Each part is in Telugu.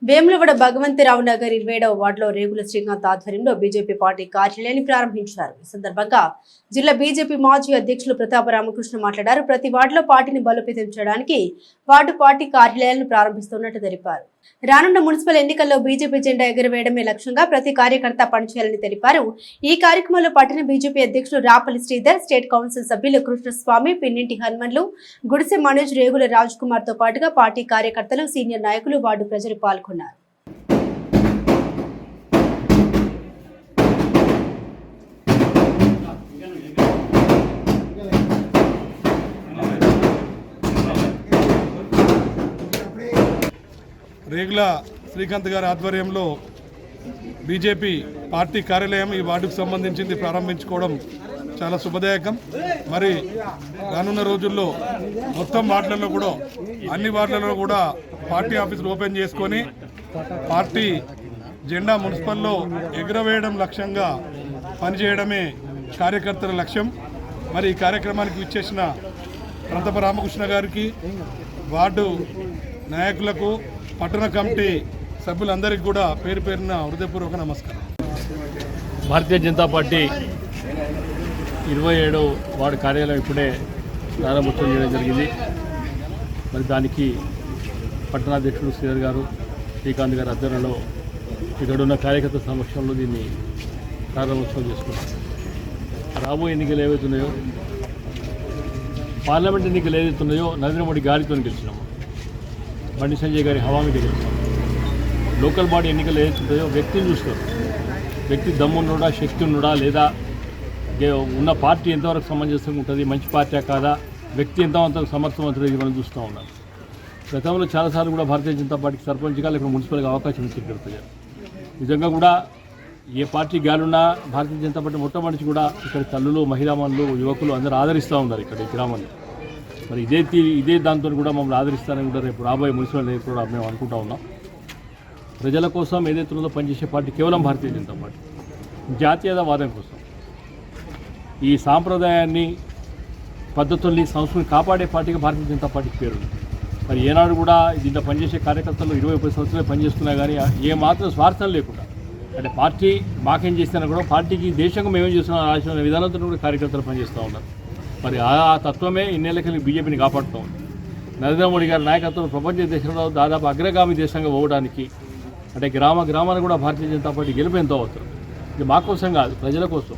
వేములవాడ భగవంతరావు నగర్ 27వ వార్డులో రేగుల శ్రీకాంత్ ఆధ్వర్యంలో బీజేపీ పార్టీ కార్యాలయాన్ని ప్రారంభించారు. ఈ సందర్భంగా జిల్లా బీజేపీ మాజీ అధ్యక్షులు ప్రతాప రామకృష్ణ మాట్లాడారు. ప్రతి వార్డులో పార్టీని బలోపేతం చేయడానికి వార్డు పార్టీ కార్యాలయాలను ప్రారంభిస్తున్నట్టు తెలిపారు. రానున్న మున్సిపల్ ఎన్నికల్లో బీజేపీ జెండా ఎగురవేయడమే లక్ష్యంగా ప్రతి కార్యకర్త పనిచేయాలని తెలిపారు. ఈ కార్యక్రమంలో పట్టణ బీజేపీ అధ్యక్షులు రాపల్లి శ్రీధర్, స్టేట్ కౌన్సిల్ సభ్యులు కృష్ణస్వామి, పిన్నింటి హనుమన్లు, గుడిసె మనోజ్, రేగుల రాజ్ కుమార్ తో పాటుగా పార్టీ కార్యకర్తలు, సీనియర్ నాయకులు, వార్డు ప్రజలు పాల్గొన్నారు. రేగుల శ్రీకాంత్ గారి ఆధ్వర్యంలో బీజేపీ పార్టీ కార్యాలయం ఈ వార్డుకు సంబంధించింది ప్రారంభించుకోవడం చాలా శుభదాయకం. మరి రానున్న రోజుల్లో మొత్తం వార్డులలో కూడా అన్ని వార్డులలో కూడా పార్టీ ఆఫీసులు ఓపెన్ చేసుకొని పార్టీ జెండా మున్సిపల్లో ఎగురవేయడం లక్ష్యంగా పనిచేయడమే కార్యకర్తల లక్ష్యం. మరి ఈ కార్యక్రమానికి విచ్చేసిన ప్రతాప రామకృష్ణ గారికి, వార్డు నాయకులకు, పట్టణ కమిటీ సభ్యులందరికీ కూడా పేరు పేరున హృదయపూర్వక నమస్కారం. భారతీయ జనతా పార్టీ 27వ వార్డు కార్యాలయం ఇప్పుడే ప్రారంభోత్సవం చేయడం జరిగింది. మరి దానికి పట్టణాధ్యక్షుడు శ్రీధర్ గారు, శ్రీకాంత్ గారి ఆధ్వర్యంలో ఇక్కడున్న కార్యకర్త సమక్షంలో దీన్ని ప్రారంభోత్సవం చేసుకున్నాం. రాబోయే ఎన్నికలు ఏవైతున్నాయో, పార్లమెంట్ ఎన్నికలు ఏదైతున్నాయో నరేంద్ర మోడీ గారితో గెలిచినాము, బండి సంజయ్ గారి హవామి గెలిచాం. లోకల్ బాడీ ఎన్నికలు ఏదైతుంటాయో వ్యక్తిని చూస్తారు. వ్యక్తి దమ్మున్నాడా, శక్తి ఉన్నాడా, లేదా ఉన్న పార్టీ ఎంతవరకు సమంజసంగా ఉంటుంది, మంచి పార్టీ కాదా, వ్యక్తి ఎంతవరకు సమర్థవంతుడు, ఇది మనం చూస్తూ ఉన్నాం. గతంలో చాలాసార్లు కూడా భారతీయ జనతా పార్టీకి సర్పంచ్గా లేకపోతే మున్సిపల్గా అవకాశం ఇచ్చి నిజంగా కూడా ఏ పార్టీ గాలున్నా భారతీయ జనతా పార్టీ మొట్టమొదటి కూడా ఇక్కడ తల్లులు, మహిళామణులు, యువకులు అందరూ ఆదరిస్తూ ఉన్నారు ఇక్కడ ఈ గ్రామాన్ని. మరి ఇదే దాంతో కూడా మమ్మల్ని ఆదరిస్తారని కూడా రేపు రాబోయే మున్సిపల్ కూడా మేము అనుకుంటా ఉన్నాం. ప్రజల కోసం ఏదైతే ఉందో పనిచేసే పార్టీ కేవలం భారతీయ జనతా పార్టీ. జాతీయవాదం కోసం, ఈ సాంప్రదాయాన్ని, పద్ధతుల్ని, సంస్కృతిని కాపాడే పార్టీగా భారతీయ జనతా పార్టీకి పేరు. మరి ఏనాడు కూడా దీంట్లో పనిచేసే కార్యకర్తలు 20-30 సంవత్సరాలు పనిచేస్తున్నా కానీ ఏ మాత్రం స్వార్థం లేకుండా, అంటే పార్టీ మాకేం చేస్తున్నా కూడా పార్టీకి, దేశంగా మేమేం చేస్తున్నా ఆలోచన విధానంతో కూడా కార్యకర్తలు పనిచేస్తూ ఉన్నారు. మరి ఆ తత్వమే ఇన్నేళ్ళకి బీజేపీని కాపాడుతూ ఉంది. నరేంద్ర మోడీ గారి నాయకత్వం ప్రపంచ దేశంలో దాదాపు అగ్రగామి దేశంగా పోవడానికి, అంటే గ్రామాన్ని కూడా భారతీయ జనతా పార్టీ గెలిపేంతో అవుతారు. ఇది మా కోసం కాదు, ప్రజల కోసం.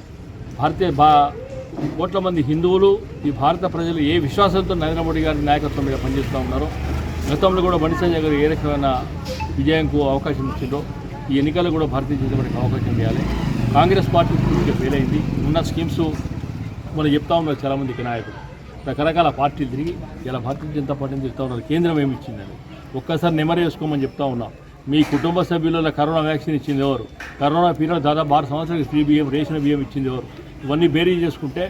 కోట్ల మంది హిందువులు, ఈ భారత ప్రజలు ఏ విశ్వాసంతో నరేంద్ర మోడీ గారి నాయకత్వం మీద పనిచేస్తూ ఉన్నారో, గతంలో కూడా బండి సంజయ్ గారు ఏ రకమైన విజయంకు అవకాశం ఇచ్చిందో ఈ ఎన్నికల్లో కూడా భారతీయ జనతా పార్టీకి అవకాశం ఇవ్వాలి. కాంగ్రెస్ పార్టీ పూర్తిగా ఫెయిల్ అయింది. ఉన్న స్కీమ్స్ మనం చెప్తా ఉన్నారు చాలామందికి నాయకులు, రకరకాల పార్టీలు తిరిగి ఇలా భారతీయ జనతా పార్టీని చెప్తా ఉన్నారు కేంద్రం ఏమి ఇచ్చిందని. ఒక్కసారి నెమరు వేసుకోమని చెప్తా ఉన్నాం. మీ కుటుంబ సభ్యులలో కరోనా వ్యాక్సిన్ ఇచ్చింది ఎవరు? కరోనా పీరియడ్ దాదాపు 6 సంవత్సరాలకి ఫ్రీ బియ్యం, రేషన్ బియ్యం ఇచ్చింది ఎవరు? ఇవన్నీ బేరీ చేసుకుంటే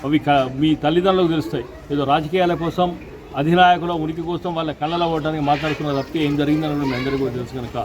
అవి మీ తల్లిదండ్రులకు తెలుస్తాయి. ఏదో రాజకీయాల కోసం, అధినాయకుల ఉనికి కోసం వాళ్ళ కళ్ళలో పడడానికి మాట్లాడుకున్న తప్పితే ఏం జరిగిందని మీ అందరికీ కూడా తెలుసు కనుక